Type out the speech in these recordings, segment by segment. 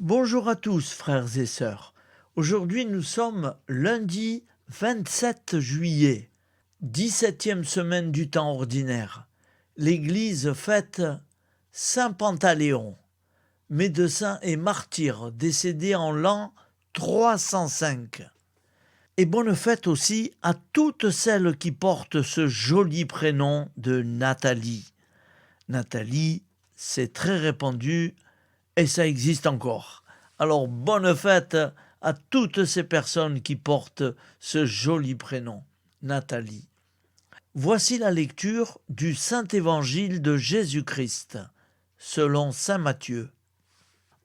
Bonjour à tous, frères et sœurs. Aujourd'hui, nous sommes lundi 27 juillet, 17e semaine du temps ordinaire. L'Église fête Saint Pantaléon, médecin et martyr, décédé en l'an 305. Et bonne fête aussi à toutes celles qui portent ce joli prénom de Nathalie. Nathalie, c'est très répandu et ça existe encore. Alors bonne fête à toutes ces personnes qui portent ce joli prénom, Nathalie. Voici la lecture du Saint Évangile de Jésus-Christ, selon saint Matthieu.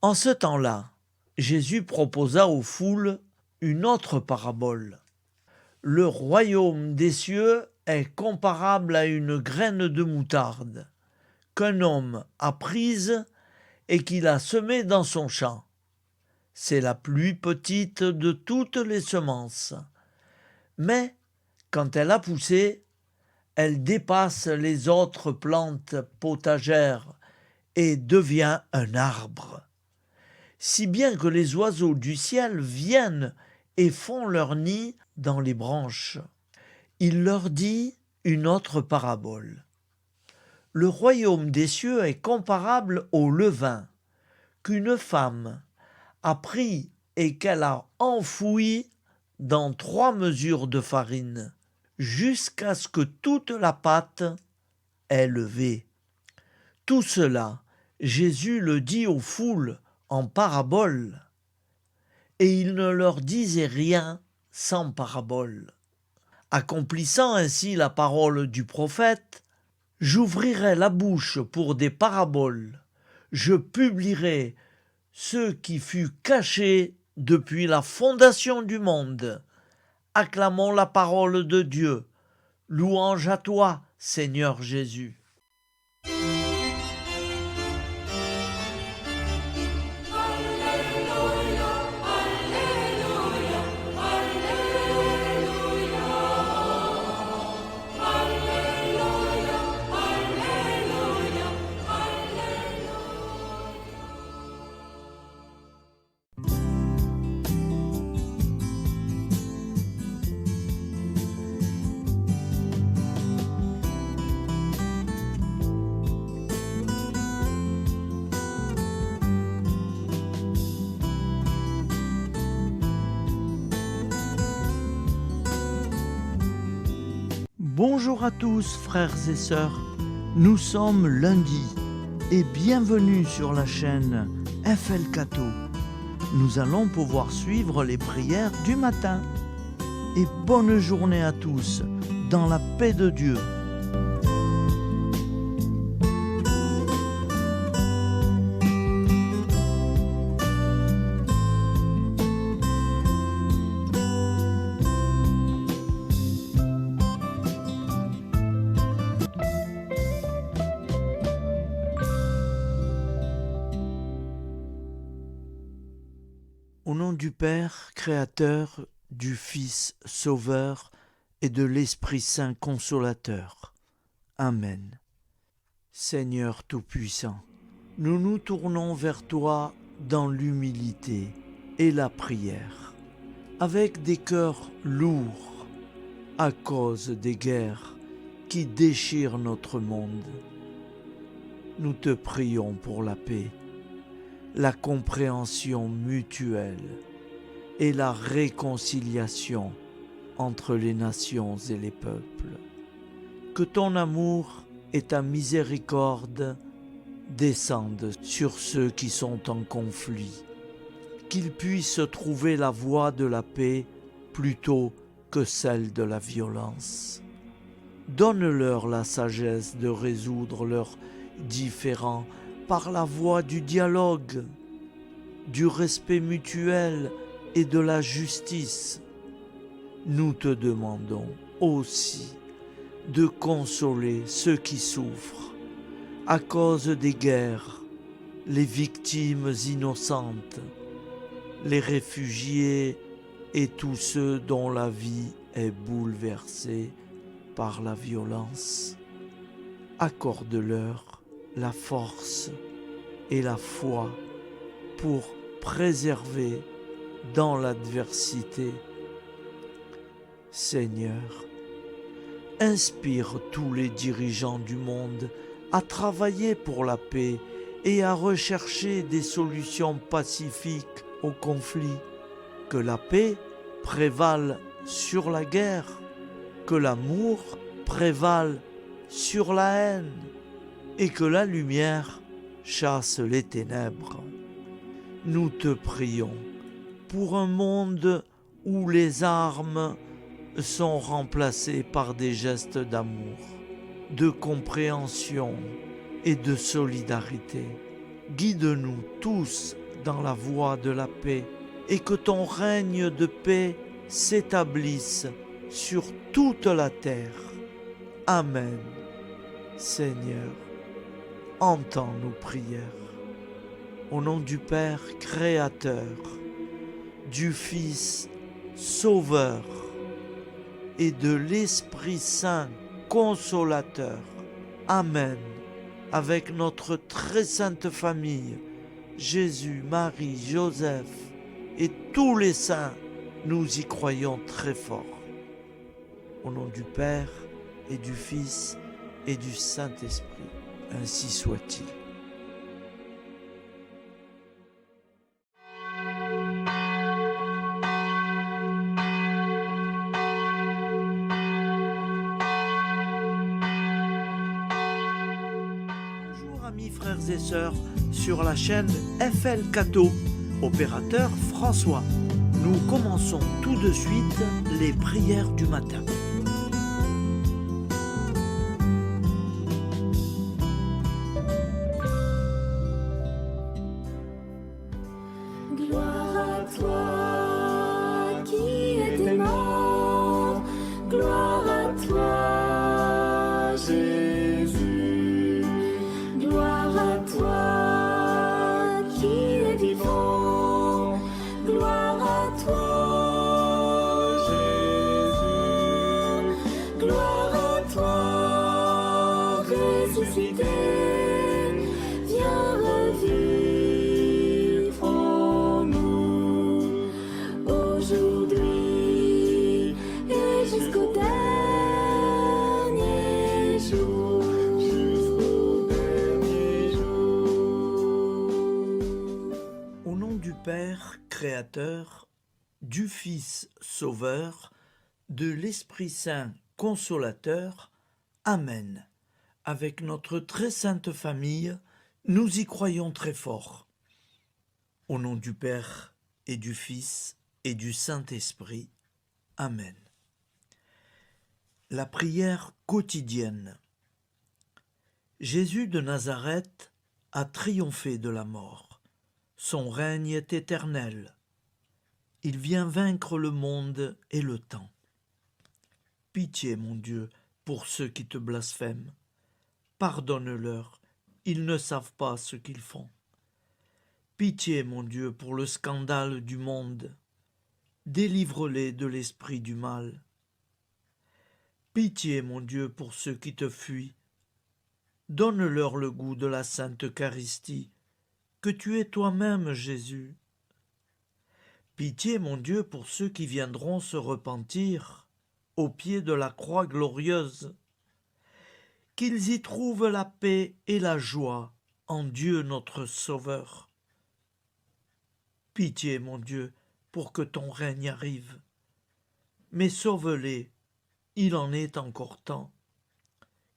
En ce temps-là, Jésus proposa aux foules une autre parabole. Le royaume des cieux est comparable à une graine de moutarde qu'un homme a prise et qu'il a semée dans son champ. C'est la plus petite de toutes les semences. Mais quand elle a poussé, elle dépasse les autres plantes potagères et devient un arbre. Si bien que les oiseaux du ciel viennent et font leur nid dans les branches. Il leur dit une autre parabole. Le royaume des cieux est comparable au levain qu'une femme a pris et qu'elle a enfoui dans 3 mesures de farine, jusqu'à ce que toute la pâte est levée. Tout cela, Jésus le dit aux foules en parabole, et il ne leur disait rien sans parabole. Accomplissant ainsi la parole du prophète, « J'ouvrirai la bouche pour des paraboles, je publierai ce qui fut caché depuis la fondation du monde. Acclamons la parole de Dieu. Louange à toi, Seigneur Jésus. » Bonjour à tous, frères et sœurs. Nous sommes lundi et bienvenue sur la chaîne FL Cato. Nous allons pouvoir suivre les prières du matin. Et bonne journée à tous, dans la paix de Dieu. Au nom du Père, Créateur, du Fils, Sauveur, et de l'Esprit Saint Consolateur. Amen. Seigneur Tout-Puissant, nous nous tournons vers toi dans l'humilité et la prière, avec des cœurs lourds à cause des guerres qui déchirent notre monde. Nous te prions pour la paix, la compréhension mutuelle et la réconciliation entre les nations et les peuples. Que ton amour et ta miséricorde descendent sur ceux qui sont en conflit, qu'ils puissent trouver la voie de la paix plutôt que celle de la violence. Donne-leur la sagesse de résoudre leurs différends par la voie du dialogue, du respect mutuel et de la justice. Nous te demandons aussi de consoler ceux qui souffrent à cause des guerres, les victimes innocentes, les réfugiés et tous ceux dont la vie est bouleversée par la violence. Accorde-leur la force et la foi pour préserver dans l'adversité. Seigneur, inspire tous les dirigeants du monde à travailler pour la paix et à rechercher des solutions pacifiques aux conflits. Que la paix prévale sur la guerre, que l'amour prévale sur la haine et que la lumière chasse les ténèbres. Nous te prions pour un monde où les armes sont remplacées par des gestes d'amour, de compréhension et de solidarité. Guide-nous tous dans la voie de la paix et que ton règne de paix s'établisse sur toute la terre. Amen. Seigneur, entends nos prières. Au nom du Père Créateur, du Fils Sauveur et de l'Esprit Saint Consolateur. Amen. Avec notre très sainte famille, Jésus, Marie, Joseph et tous les saints, nous y croyons très fort. Au nom du Père et du Fils et du Saint-Esprit, ainsi soit-il. Bonjour amis frères et sœurs sur la chaîne FL Cato, opérateur François. Nous commençons tout de suite les prières du matin. Gloire à toi qui étais mort, gloire à toi Jésus, gloire à toi qui es vivant, gloire à toi Jésus, gloire à toi ressuscité, viens revivre. Père Créateur, du Fils Sauveur, de l'Esprit Saint Consolateur. Amen. Avec notre très sainte famille, nous y croyons très fort. Au nom du Père et du Fils et du Saint-Esprit. Amen. La prière quotidienne. Jésus de Nazareth a triomphé de la mort. Son règne est éternel. Il vient vaincre le monde et le temps. Pitié, mon Dieu, pour ceux qui te blasphèment. Pardonne-leur, ils ne savent pas ce qu'ils font. Pitié, mon Dieu, pour le scandale du monde. Délivre-les de l'esprit du mal. Pitié, mon Dieu, pour ceux qui te fuient. Donne-leur le goût de la Sainte Eucharistie, que tu es toi-même, Jésus. Pitié, mon Dieu, pour ceux qui viendront se repentir au pied de la croix glorieuse, qu'ils y trouvent la paix et la joie en Dieu notre Sauveur. Pitié, mon Dieu, pour que ton règne arrive. Mais sauve-les, il en est encore temps,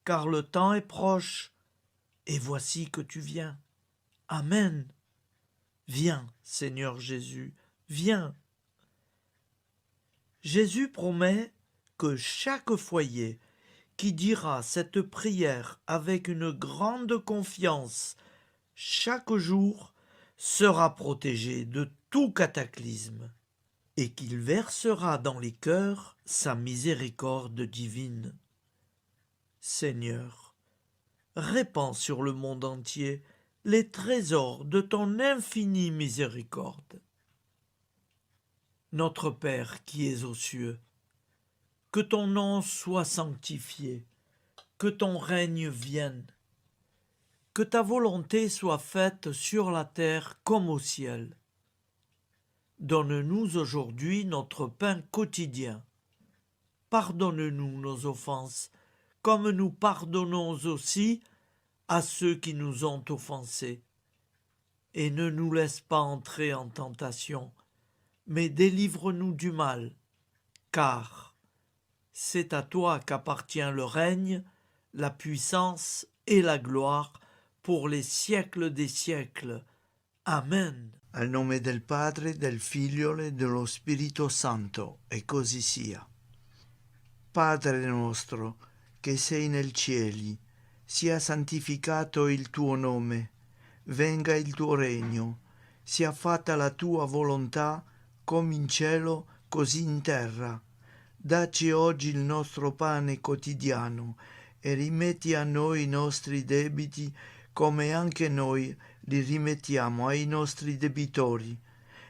car le temps est proche, et voici que tu viens. Amen. Viens, Seigneur Jésus, viens. Jésus promet que chaque foyer qui dira cette prière avec une grande confiance chaque jour sera protégé de tout cataclysme et qu'il versera dans les cœurs sa miséricorde divine. Seigneur, répands sur le monde entier les trésors de ton infinie miséricorde. Notre Père qui es aux cieux, que ton nom soit sanctifié, que ton règne vienne, que ta volonté soit faite sur la terre comme au ciel. Donne-nous aujourd'hui notre pain quotidien. Pardonne-nous nos offenses, comme nous pardonnons aussi à ceux qui nous ont offensés. Et ne nous laisse pas entrer en tentation, mais délivre-nous du mal, car c'est à toi qu'appartient le règne, la puissance et la gloire pour les siècles des siècles. Amen. Al nome del Padre, del Figlio e dello Spirito Santo, e così sia. Padre nostro, che sei nel cieli, sia santificato il tuo nome, venga il tuo regno, sia fatta la tua volontà, come in cielo, così in terra. Dacci oggi il nostro pane quotidiano e rimetti a noi i nostri debiti, come anche noi li rimettiamo ai nostri debitori,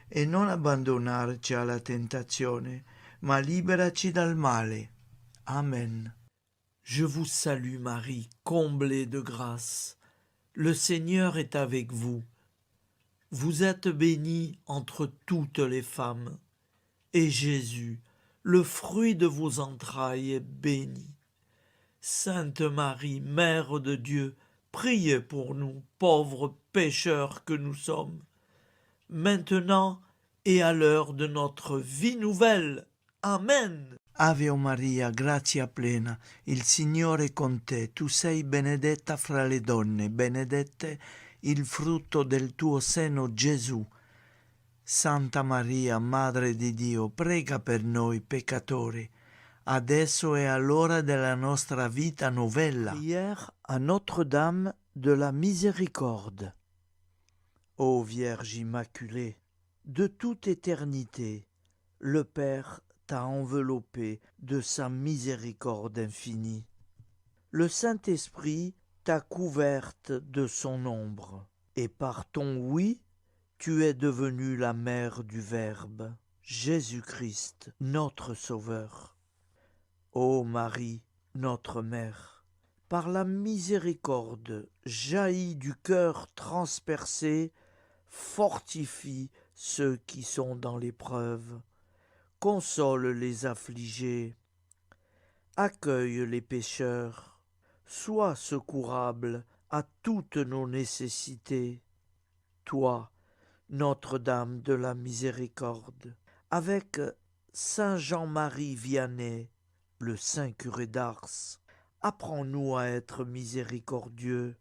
e non abbandonarci alla tentazione, ma liberaci dal male. Amen. Je vous salue Marie, comblée de grâce. Le Seigneur est avec vous. Vous êtes bénie entre toutes les femmes, et Jésus, le fruit de vos entrailles, est béni. Sainte Marie, Mère de Dieu, priez pour nous, pauvres pécheurs que nous sommes, maintenant et à l'heure de notre vie nouvelle. Amen. Ave Maria, grazia plena, il Signore è con te, tu sei benedetta fra le donne, benedetto il frutto del tuo seno, Gesù. Santa Maria, Madre di Dio, prega per noi peccatori, adesso e all'ora della nostra vita novella. Prière à Notre-Dame de la Miséricorde. Ô Vierge Immaculée, De toute éternité, le Père t'a enveloppé de sa miséricorde infinie. Le Saint-Esprit t'a couverte de son ombre, et par ton oui, tu es devenue la mère du Verbe, Jésus-Christ, notre Sauveur. Ô Marie, notre Mère, par la miséricorde jaillie du cœur transpercé, fortifie ceux qui sont dans l'épreuve, console les affligés, accueille les pécheurs, sois secourable à toutes nos nécessités. Toi, Notre-Dame de la Miséricorde, avec Saint Jean-Marie Vianney, le Saint curé d'Ars, apprends-nous à être miséricordieux,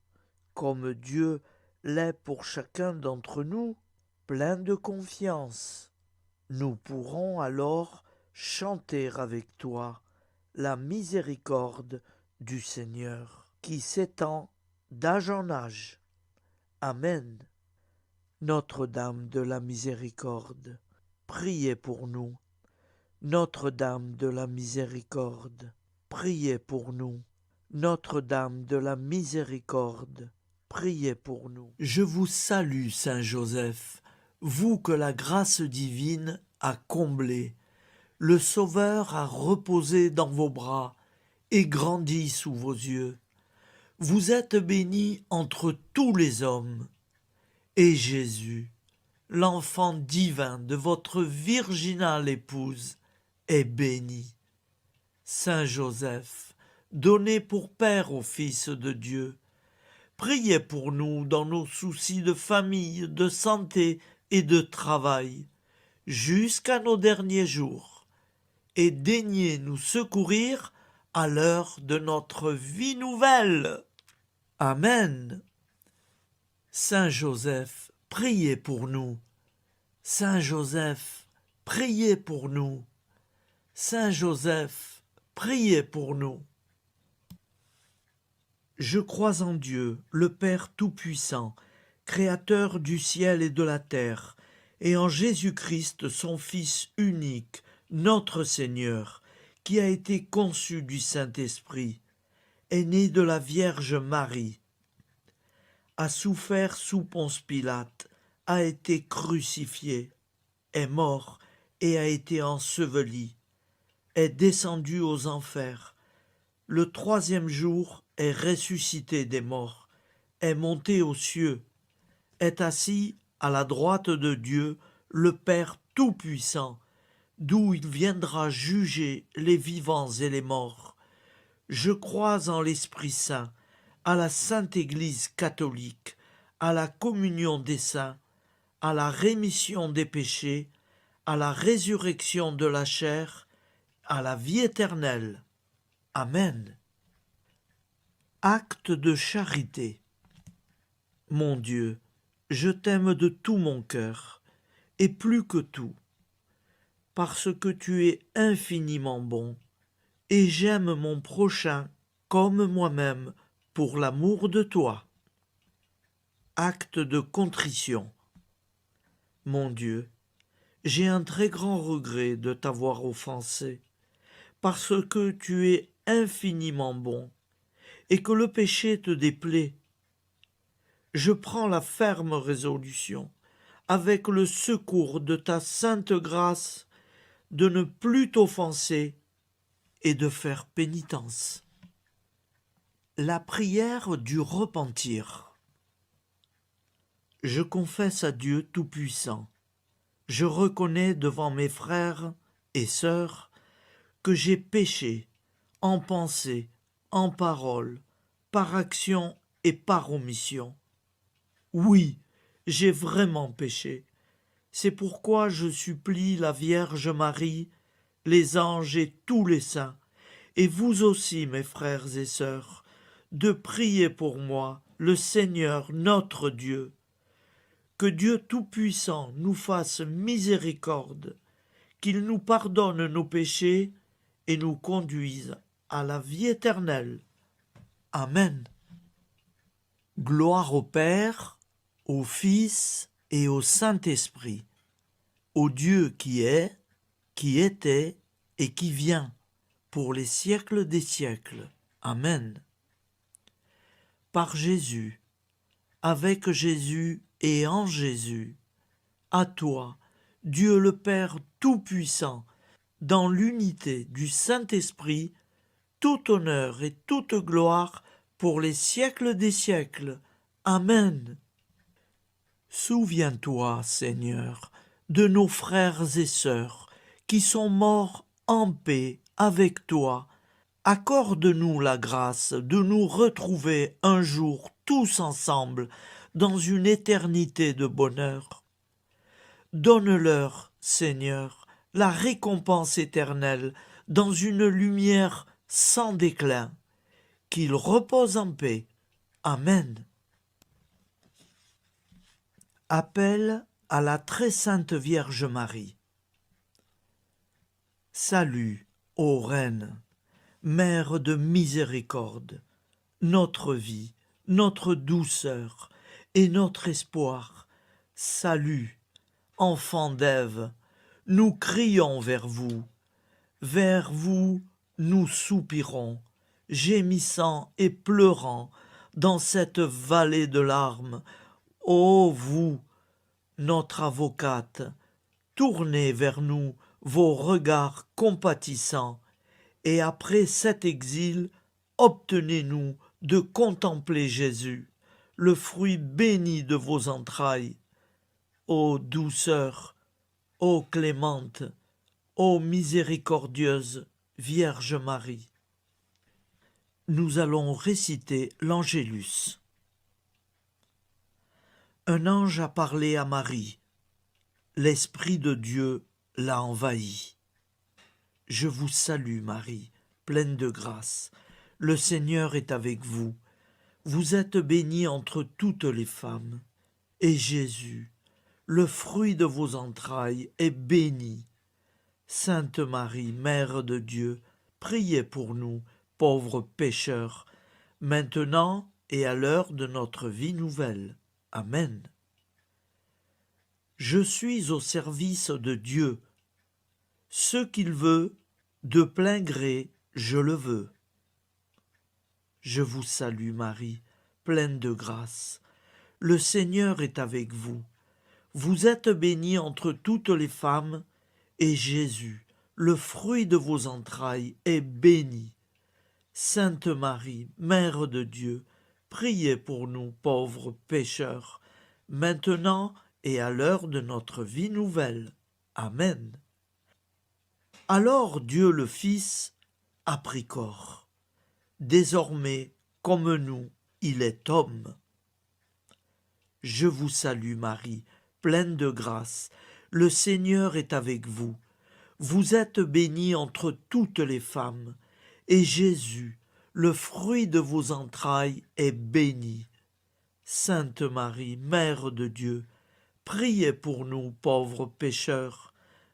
comme Dieu l'est pour chacun d'entre nous, plein de confiance. Nous pourrons alors chanter avec toi la miséricorde du Seigneur, qui s'étend d'âge en âge. Amen. Notre-Dame de la Miséricorde, priez pour nous. Notre-Dame de la Miséricorde, priez pour nous. Notre-Dame de la Miséricorde, priez pour nous. Je vous salue, Saint Joseph, vous que la grâce divine a comblé. Le Sauveur a reposé dans vos bras et grandi sous vos yeux. Vous êtes béni entre tous les hommes. Et Jésus, l'enfant divin de votre virginale épouse, est béni. Saint Joseph, donné pour Père au Fils de Dieu, priez pour nous dans nos soucis de famille, de santé et de travail, jusqu'à nos derniers jours, et daignez nous secourir à l'heure de notre vie nouvelle. Amen. Saint Joseph, priez pour nous. Saint Joseph, priez pour nous. Saint Joseph, priez pour nous. Je crois en Dieu, le Père Tout-Puissant, Créateur du ciel et de la terre, et en Jésus-Christ, son Fils unique, notre Seigneur, qui a été conçu du Saint-Esprit, est né de la Vierge Marie, a souffert sous Ponce Pilate, a été crucifié, est mort et a été enseveli, est descendu aux enfers, le troisième jour est ressuscité des morts, est monté aux cieux, est assis à la droite de Dieu, le Père tout-puissant, d'où il viendra juger les vivants et les morts. Je crois en l'Esprit Saint, à la Sainte Église catholique, à la communion des saints, à la rémission des péchés, à la résurrection de la chair, à la vie éternelle. Amen. Acte de charité. Mon Dieu, je t'aime de tout mon cœur, et plus que tout, parce que tu es infiniment bon, et j'aime mon prochain comme moi-même pour l'amour de toi. Acte de contrition. Mon Dieu, j'ai un très grand regret de t'avoir offensé, parce que tu es infiniment bon, et que le péché te déplaît. Je prends la ferme résolution, avec le secours de ta sainte grâce, de ne plus t'offenser et de faire pénitence. La prière du repentir. Je confesse à Dieu Tout-Puissant. Je reconnais devant mes frères et sœurs que j'ai péché en pensée, en parole, par action et par omission. Oui, j'ai vraiment péché. C'est pourquoi je supplie la Vierge Marie, les anges et tous les saints, et vous aussi, mes frères et sœurs, de prier pour moi, le Seigneur notre Dieu. Que Dieu Tout-Puissant nous fasse miséricorde, qu'il nous pardonne nos péchés et nous conduise à la vie éternelle. Amen. Gloire au Père, au Fils et au Saint-Esprit, au Dieu qui est, qui était et qui vient, pour les siècles des siècles. Amen. Par Jésus, avec Jésus et en Jésus, à toi, Dieu le Père Tout-Puissant, dans l'unité du Saint-Esprit, tout honneur et toute gloire pour les siècles des siècles. Amen. Souviens-toi, Seigneur, de nos frères et sœurs qui sont morts en paix avec toi. Accorde-nous la grâce de nous retrouver un jour tous ensemble dans une éternité de bonheur. Donne-leur, Seigneur, la récompense éternelle dans une lumière sans déclin. Qu'ils reposent en paix. Amen. Appel à la très sainte Vierge Marie. Salut, ô Reine, Mère de miséricorde, notre vie, notre douceur et notre espoir. Salut, enfant d'Ève, nous crions vers vous nous soupirons, gémissant et pleurant dans cette vallée de larmes. Ô vous, notre avocate, tournez vers nous vos regards compatissants, et après cet exil, obtenez-nous de contempler Jésus, le fruit béni de vos entrailles. Ô douceur, ô clémente, ô miséricordieuse Vierge Marie. Nous allons réciter l'Angélus. Un ange a parlé à Marie. L'Esprit de Dieu l'a envahie. Je vous salue, Marie, pleine de grâce. Le Seigneur est avec vous. Vous êtes bénie entre toutes les femmes. Et Jésus, le fruit de vos entrailles, est béni. Sainte Marie, Mère de Dieu, priez pour nous, pauvres pécheurs, maintenant et à l'heure de notre vie nouvelle. Amen. Je suis au service de Dieu. Ce qu'il veut, de plein gré, je le veux. Je vous salue, Marie, pleine de grâce. Le Seigneur est avec vous. Vous êtes bénie entre toutes les femmes, et Jésus, le fruit de vos entrailles, est béni. Sainte Marie, Mère de Dieu, priez pour nous pauvres pécheurs, maintenant et à l'heure de notre vie nouvelle. Amen. Alors Dieu le Fils a pris corps. Désormais, comme nous, il est homme. Je vous salue Marie, pleine de grâce. Le Seigneur est avec vous. Vous êtes bénie entre toutes les femmes, et Jésus, le fruit de vos entrailles, est béni. Sainte Marie, Mère de Dieu, priez pour nous pauvres pécheurs,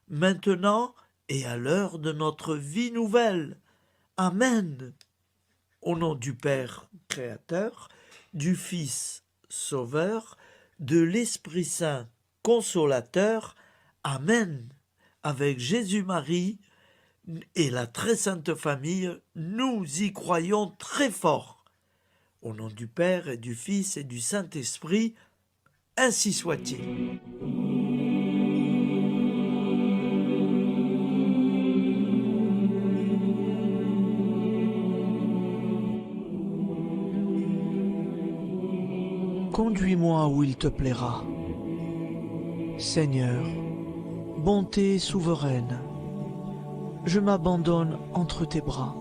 maintenant et à l'heure de notre vie nouvelle. Amen. Au nom du Père Créateur, du Fils Sauveur, de l'Esprit Saint Consolateur. Amen. Avec Jésus-Marie et la très sainte famille, nous y croyons très fort. Au nom du Père et du Fils et du Saint-Esprit, ainsi soit-il. Conduis-moi où il te plaira. Seigneur, bonté souveraine, je m'abandonne entre tes bras,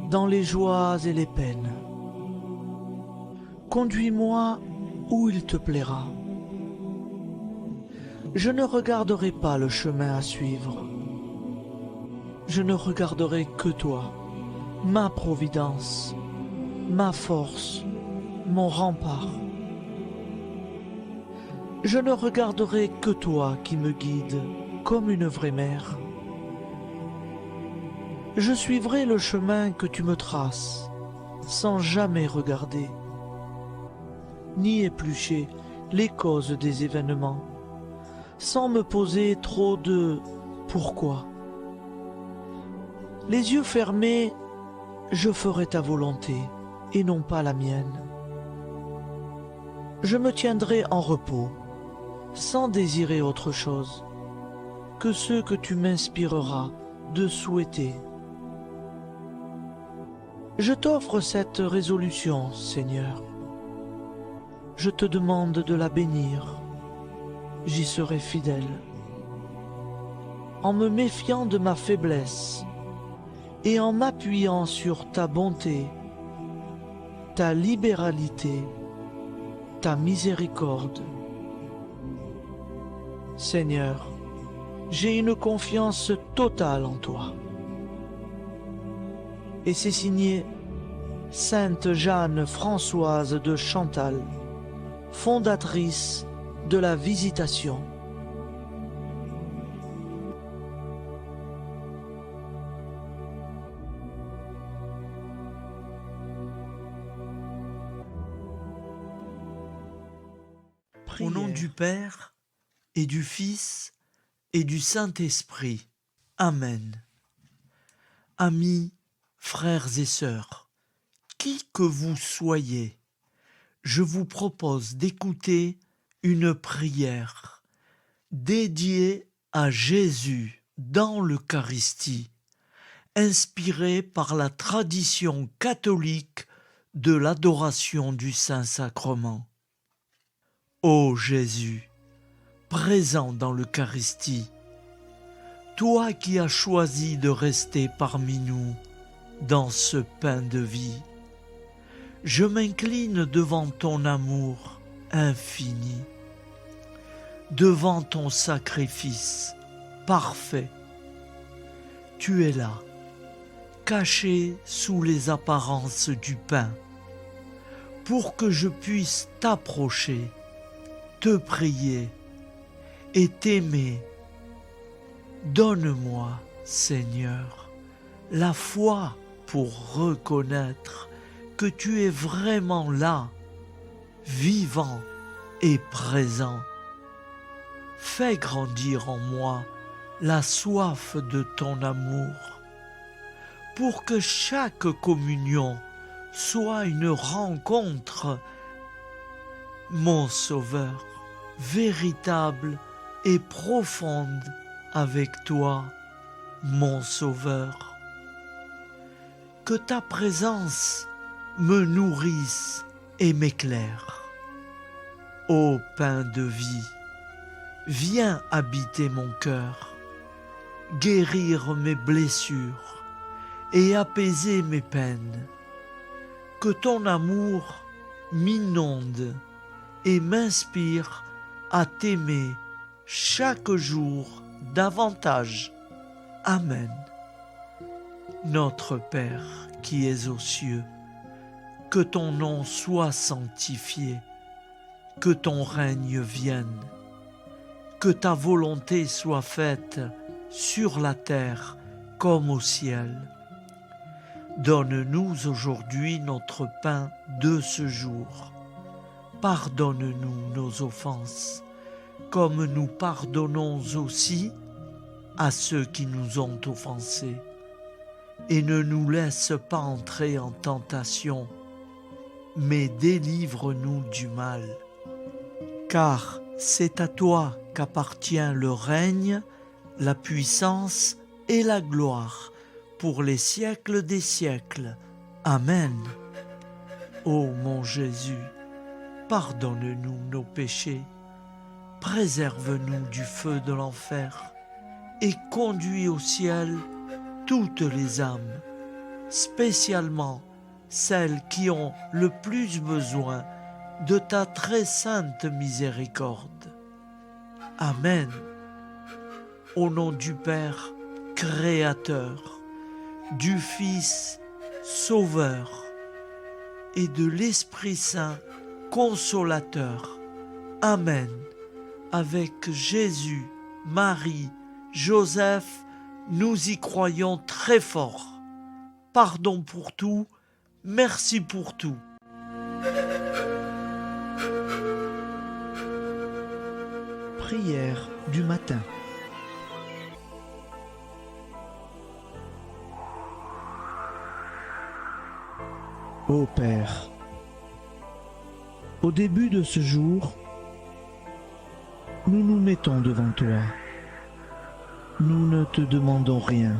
dans les joies et les peines. Conduis-moi où il te plaira. Je ne regarderai pas le chemin à suivre. Je ne regarderai que toi, ma providence, ma force, mon rempart. Je ne regarderai que toi qui me guides comme une vraie mère. Je suivrai le chemin que tu me traces, sans jamais regarder, ni éplucher les causes des événements, sans me poser trop de « pourquoi ». Les yeux fermés, je ferai ta volonté et non pas la mienne. Je me tiendrai en repos, sans désirer autre chose que ce que tu m'inspireras de souhaiter. Je t'offre cette résolution, Seigneur. Je te demande de la bénir. J'y serai fidèle. En me méfiant de ma faiblesse et en m'appuyant sur ta bonté, ta libéralité, ta miséricorde. Seigneur, j'ai une confiance totale en toi. Et c'est signé Sainte Jeanne Françoise de Chantal, fondatrice de la Visitation. Au nom du Père et du Fils et du Saint-Esprit. Amen. Amis, frères et sœurs, qui que vous soyez, je vous propose d'écouter une prière dédiée à Jésus dans l'Eucharistie, inspirée par la tradition catholique de l'adoration du Saint-Sacrement. Ô Jésus, présent dans l'Eucharistie, toi qui as choisi de rester parmi nous dans ce pain de vie, je m'incline devant ton amour infini, devant ton sacrifice parfait. Tu es là, caché sous les apparences du pain, pour que je puisse t'approcher, te prier et t'aimer. Donne-moi, Seigneur, la foi pour reconnaître que tu es vraiment là, vivant et présent. Fais grandir en moi la soif de ton amour, pour que chaque communion soit une rencontre, mon Sauveur, véritable et profonde avec toi, mon Sauveur. Que ta présence me nourrisse et m'éclaire. Ô pain de vie, viens habiter mon cœur, guérir mes blessures et apaiser mes peines. Que ton amour m'inonde et m'inspire à t'aimer chaque jour davantage. Amen. Notre Père qui es aux cieux, que ton nom soit sanctifié, que ton règne vienne, que ta volonté soit faite sur la terre comme au ciel. Donne-nous aujourd'hui notre pain de ce jour. Pardonne-nous nos offenses, comme nous pardonnons aussi à ceux qui nous ont offensés. Et ne nous laisse pas entrer en tentation, mais délivre-nous du mal. Car c'est à toi qu'appartient le règne, la puissance et la gloire pour les siècles des siècles. Amen. Ô mon Jésus, pardonne-nous nos péchés, préserve-nous du feu de l'enfer et conduis au ciel toutes les âmes, spécialement celles qui ont le plus besoin de ta très sainte miséricorde. Amen. Au nom du Père Créateur, du Fils Sauveur et de l'Esprit Saint Consolateur. Amen. Avec Jésus, Marie, Joseph, nous y croyons très fort. Pardon pour tout, merci pour tout. Prière du matin. Ô Père, au début de ce jour, nous nous mettons devant toi. Nous ne te demandons rien,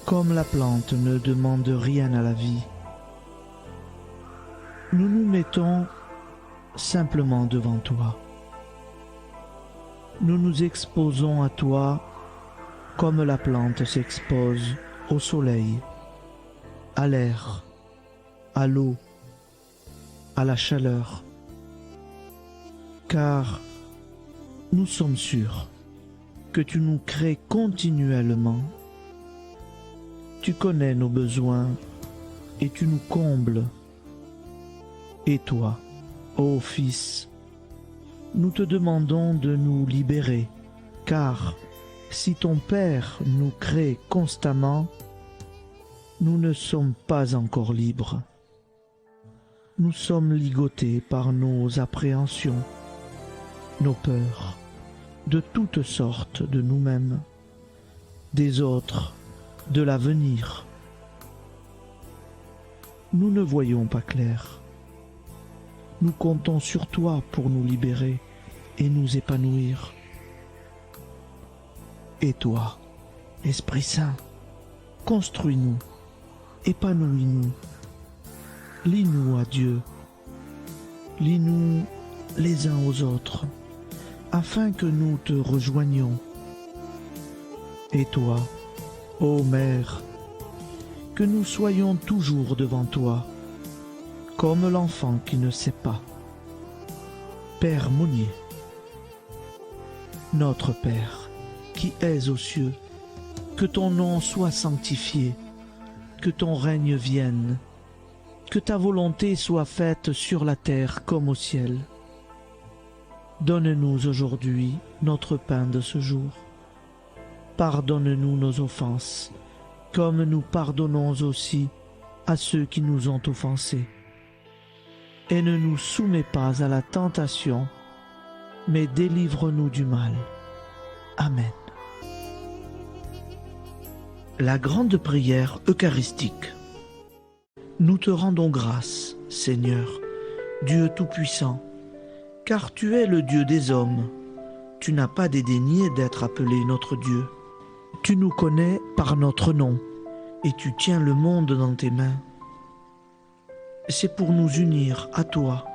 comme la plante ne demande rien à la vie. Nous nous mettons simplement devant toi. Nous nous exposons à toi comme la plante s'expose au soleil, à l'air, à l'eau, à la chaleur, car nous sommes sûrs que tu nous crées continuellement. Tu connais nos besoins et tu nous combles. Et toi, ô Fils, nous te demandons de nous libérer, car si ton Père nous crée constamment, nous ne sommes pas encore libres. Nous sommes ligotés par nos appréhensions, nos peurs, de toutes sortes de nous-mêmes, des autres, de l'avenir. Nous ne voyons pas clair. Nous comptons sur toi pour nous libérer et nous épanouir. Et toi, Esprit Saint, construis-nous, épanouis-nous, lie-nous à Dieu, lie-nous les uns aux autres, afin que nous te rejoignions. Et toi, ô Mère, que nous soyons toujours devant toi, comme l'enfant qui ne sait pas. Père Monnier, notre Père, qui es aux cieux, que ton nom soit sanctifié, que ton règne vienne, que ta volonté soit faite sur la terre comme au ciel. Donne-nous aujourd'hui notre pain de ce jour. Pardonne-nous nos offenses, comme nous pardonnons aussi à ceux qui nous ont offensés. Et ne nous soumets pas à la tentation, mais délivre-nous du mal. Amen. La grande prière eucharistique. Nous te rendons grâce, Seigneur, Dieu Tout-Puissant, car tu es le Dieu des hommes. Tu n'as pas dédaigné d'être appelé notre Dieu. Tu nous connais par notre nom, et tu tiens le monde dans tes mains. C'est pour nous unir à toi,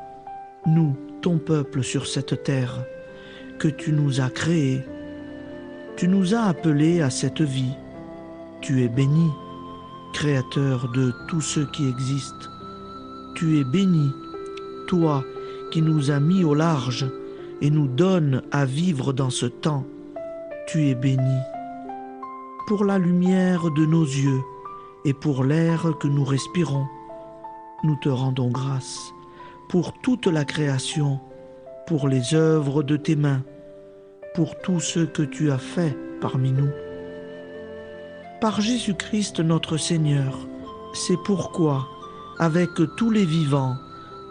nous, ton peuple sur cette terre, que tu nous as créés. Tu nous as appelés à cette vie. Tu es béni, Créateur de tout ce qui existe. Tu es béni, toi qui nous as mis au large et nous donnes à vivre dans ce temps. Tu es béni. Pour la lumière de nos yeux et pour l'air que nous respirons, nous te rendons grâce. Pour toute la création, pour les œuvres de tes mains, pour tout ce que tu as fait parmi nous. Par Jésus-Christ notre Seigneur, c'est pourquoi, avec tous les vivants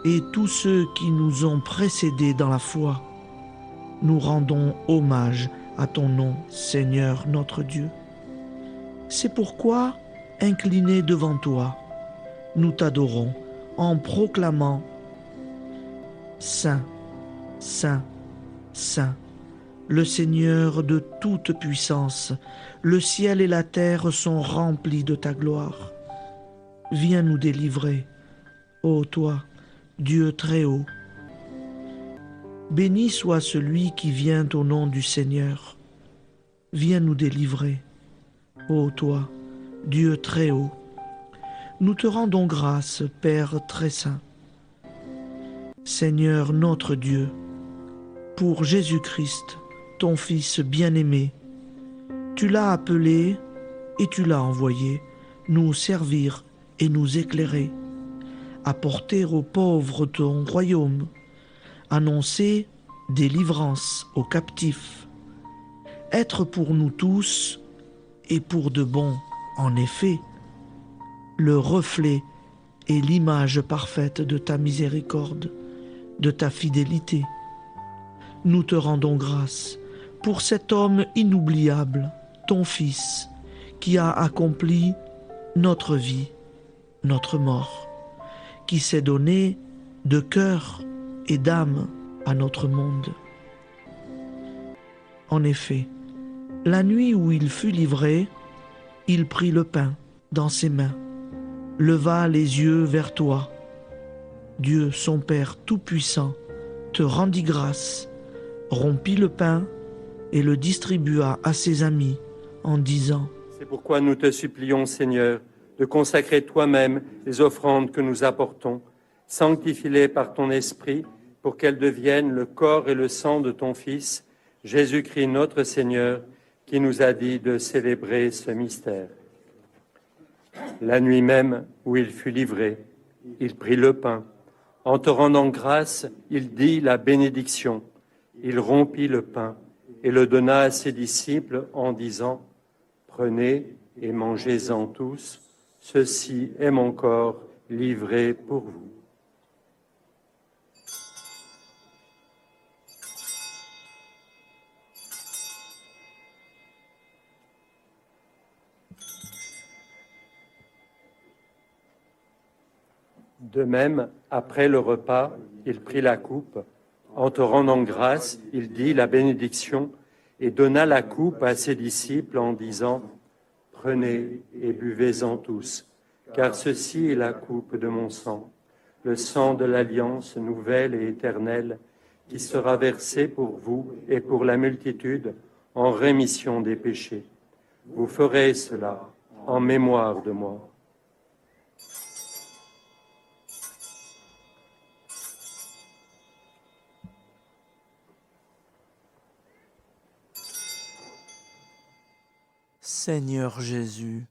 et tous ceux qui nous ont précédés dans la foi, nous rendons hommage à ton nom, Seigneur notre Dieu. C'est pourquoi, inclinés devant toi, nous t'adorons en proclamant « Saint, Saint, Saint ». Le Seigneur de toute puissance, le ciel et la terre sont remplis de ta gloire. Viens nous délivrer, ô toi, Dieu très haut. Béni soit celui qui vient au nom du Seigneur. Viens nous délivrer, ô toi, Dieu très haut. Nous te rendons grâce, Père très saint. Seigneur notre Dieu, pour Jésus-Christ, ton Fils bien-aimé, tu l'as appelé et tu l'as envoyé nous servir et nous éclairer, apporter aux pauvres ton royaume, annoncer délivrance aux captifs, être pour nous tous et pour de bon, en effet, le reflet et l'image parfaite de ta miséricorde, de ta fidélité. Nous te rendons grâce pour cet homme inoubliable, ton Fils, qui a accompli notre vie, notre mort, qui s'est donné de cœur et d'âme à notre monde. En effet, la nuit où il fut livré, il prit le pain dans ses mains, leva les yeux vers toi. Dieu, son Père tout-puissant, te rendit grâce, rompit le pain et le distribua à ses amis en disant : C'est pourquoi nous te supplions, Seigneur, de consacrer toi-même les offrandes que nous apportons, sanctifie-les par ton Esprit, pour qu'elles deviennent le corps et le sang de ton Fils, Jésus-Christ notre Seigneur, qui nous a dit de célébrer ce mystère. La nuit même où il fut livré, il prit le pain. En te rendant grâce, il dit la bénédiction. Il rompit le pain et le donna à ses disciples en disant : Prenez et mangez-en tous, ceci est mon corps livré pour vous. De même, après le repas, il prit la coupe. En te rendant grâce, il dit la bénédiction et donna la coupe à ses disciples en disant : Prenez et buvez-en tous, car ceci est la coupe de mon sang, le sang de l'alliance nouvelle et éternelle, qui sera versé pour vous et pour la multitude en rémission des péchés. Vous ferez cela en mémoire de moi. Seigneur Jésus,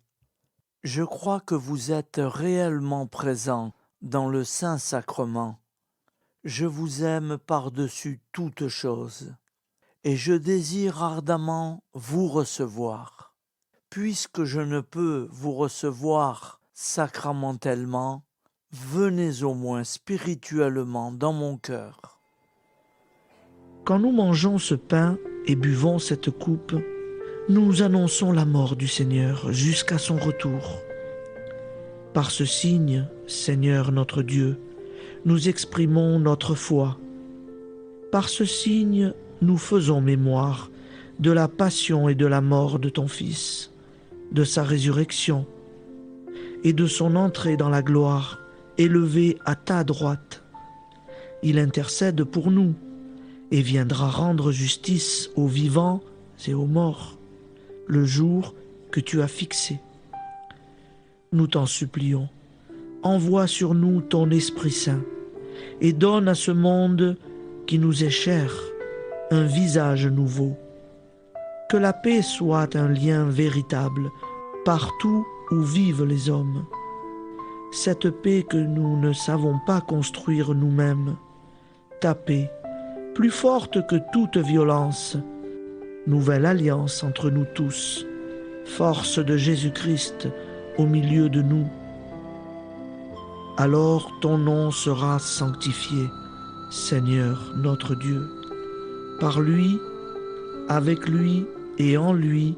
je crois que vous êtes réellement présent dans le Saint-Sacrement. Je vous aime par-dessus toute chose et je désire ardemment vous recevoir. Puisque je ne peux vous recevoir sacramentellement, venez au moins spirituellement dans mon cœur. Quand nous mangeons ce pain et buvons cette coupe, nous annonçons la mort du Seigneur jusqu'à son retour. Par ce signe, Seigneur notre Dieu, nous exprimons notre foi. Par ce signe, nous faisons mémoire de la passion et de la mort de ton Fils, de sa résurrection et de son entrée dans la gloire, élevé à ta droite. Il intercède pour nous et viendra rendre justice aux vivants et aux morts, le jour que tu as fixé. Nous t'en supplions, envoie sur nous ton Esprit Saint et donne à ce monde qui nous est cher un visage nouveau. Que la paix soit un lien véritable partout où vivent les hommes. Cette paix que nous ne savons pas construire nous-mêmes. Ta paix, plus forte que toute violence. Nouvelle alliance entre nous tous. Force de Jésus-Christ au milieu de nous. Alors ton nom sera sanctifié, Seigneur notre Dieu. Par lui, avec lui et en lui,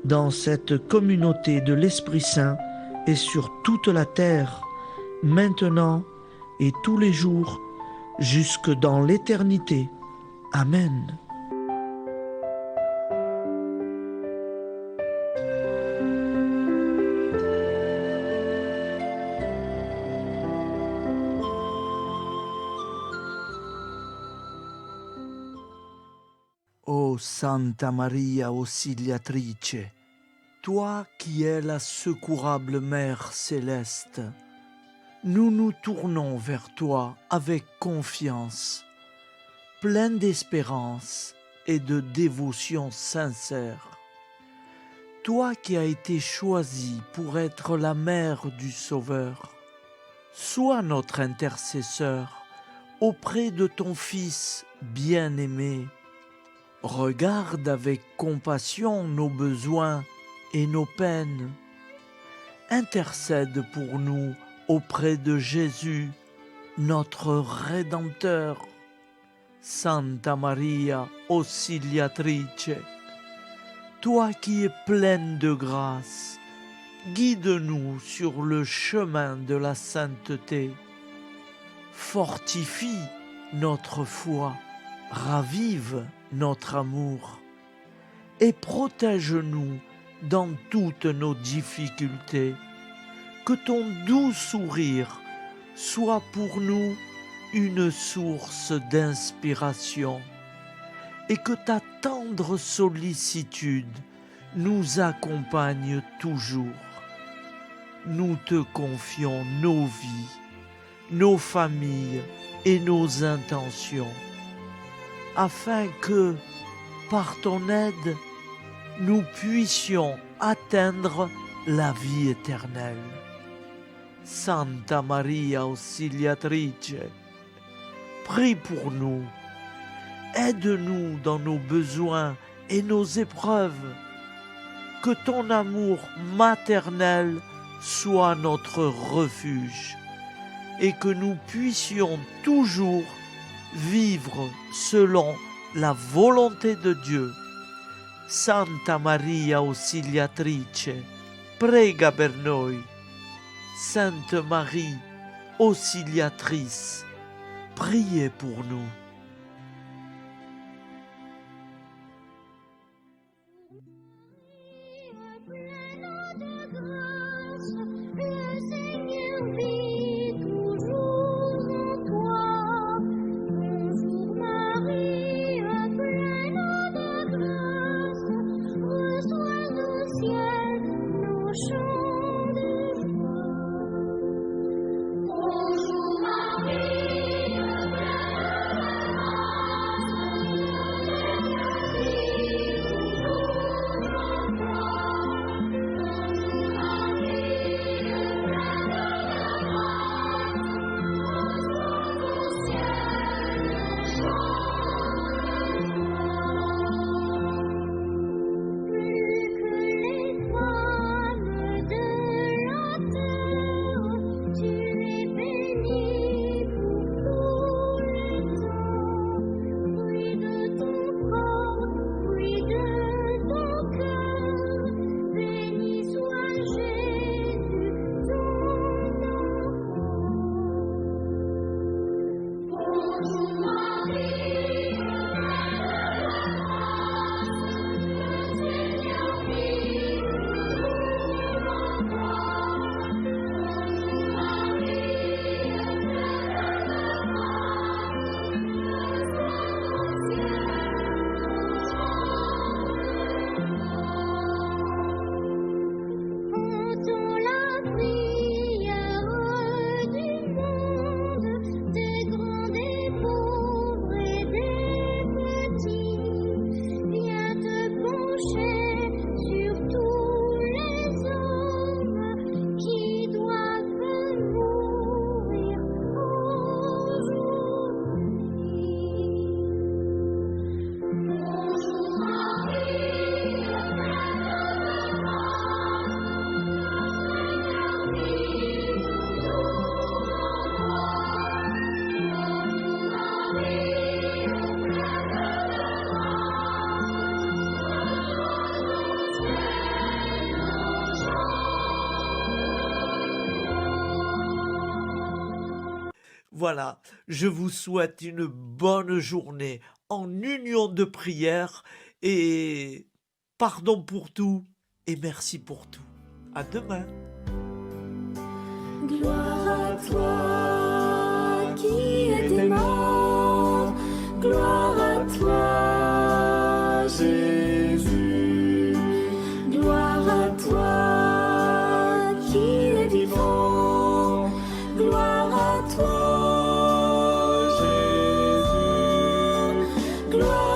dans cette communauté de l'Esprit Saint et sur toute la terre, maintenant et tous les jours, jusque dans l'éternité. Amen. Ô Santa Maria Auxiliatrice, toi qui es la secourable Mère céleste, nous nous tournons vers toi avec confiance, plein d'espérance et de dévotion sincère. Toi qui as été choisie pour être la mère du Sauveur, sois notre intercesseur auprès de ton Fils bien-aimé. Regarde avec compassion nos besoins et nos peines. Intercède pour nous auprès de Jésus, notre Rédempteur. Santa Maria Auxiliatrice, toi qui es pleine de grâce, guide-nous sur le chemin de la sainteté. Fortifie notre foi, ravive notre amour et protège-nous dans toutes nos difficultés. Que ton doux sourire soit pour nous une source d'inspiration et que ta tendre sollicitude nous accompagne toujours. Nous te confions nos vies, nos familles et nos intentions, afin que, par ton aide, nous puissions atteindre la vie éternelle. Santa Maria Auxiliatrice, prie pour nous, aide-nous dans nos besoins et nos épreuves, que ton amour maternel soit notre refuge et que nous puissions toujours vivre selon la volonté de Dieu. Santa Maria Auxiliatrice, prega per noi. Sainte Marie, Auxiliatrice, priez pour nous. Voilà, je vous souhaite une bonne journée en union de prière et pardon pour tout et merci pour tout. À demain. Gloire à toi qui étais mort, gloire à toi Jésus, gloire à toi qui es vivant, gloire à toi Jésus, gloire